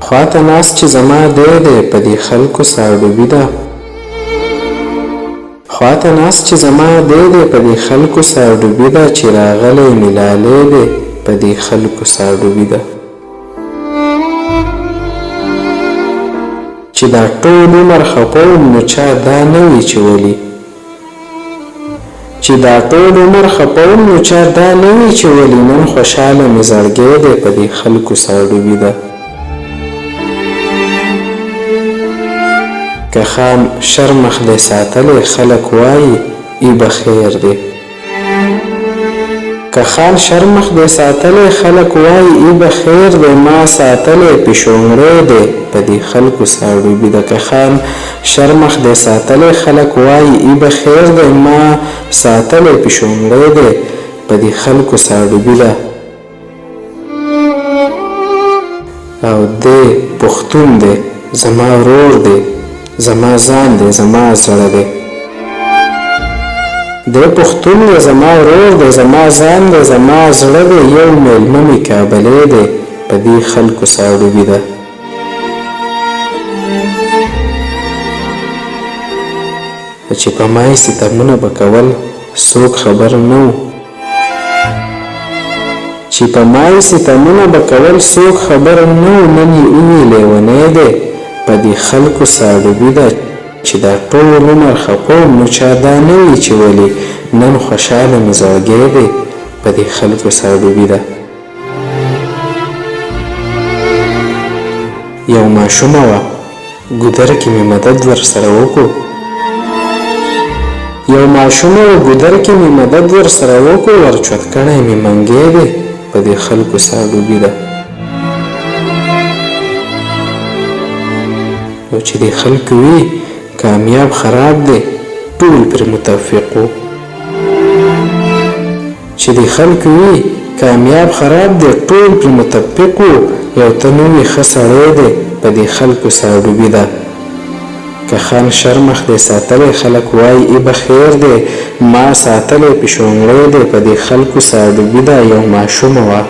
خواته ناست چې زما دی دی په دې خلکو ساړوبي ده خواته ناست چې زما دی دی په دې خلکو ساړوبي ده چې راغلی ملالی دی په دې خلکو ساړوبي ده چې دا ټول عمر خپوم نو چا دا نه وي چې ولي چې دا ټول عمر خپوم نو چا دا نه وي چې ولي نن خوشحاله مې زړګی دی په دې خلکو ساړوبي ده که خان شرمخ دی ساتلی خلک وایي ای به خیر دی که خان شرمخ دی ساتلی خلک وایي ای به خیر دی ما ساتلی پیشونګری دی په دې خلکو ساړوبي ده که خان شرمخ دی ساتلی خلک وایي ای به خیر دی ما ساتلی پیشونګری دی په دې خلکو ساړوبي ده او دی پښتون دی زما ورور دی زما ځان دی زما زړه دی دی پښتون دی زما ورور دی زما ځان دی زما زړه دی یو میلمه مې کابلی دی په دې خلکو ساړوبي ده چې په ما یې ستمونه به کول څوک خبر نه و چې په ما یې ستمونه به کول څوک خبر نه و نن یې ووی لیونی دی په دې خلکو ساړوبي ده چې دا ټول عمر خپوم نو چا دا نه وي چې ولې نن خوشحاله مې زړګی دی په دې خلکو ساړوبي ده یو ماشومه وه ګودر کې مې مدد ورسره وکړو یو ماشومه وه ګودر کې مې مدد ورسره وکړو ورچوت کړی مې منګی دی په دې خلکو ساړوبي ده او چې دې خلک وي کامیاب خراب دی ټول پرې متفق وو چې دې خلک وي کامیاب خراب دی ټول پرې متفق وو یو ته نو وي ښه سړی دی په دې خلکو ساړوبي ده که خان شرمخ دی ساتلی خلک وایي ای به خیر دی ما ساتلی پیشونګری دی په دې خلکو ساړوبي ده یو ماشومه وه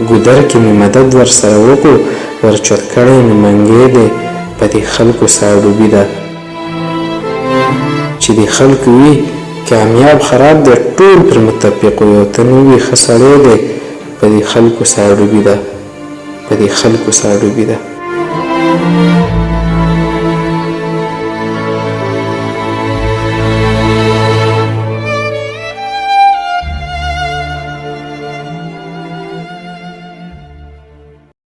ګودر کې مې مدد ورسره وکړو ورچوت کړی مې منګی دی په دې خلکو ساړوبي ده چې دې خلکو وي کامیاب خراب دی ټول پر متفق وو یو ته نو وي ښه سړی دی په دې خلکو ساړوبي ده په دې خلکو ساړوبي ده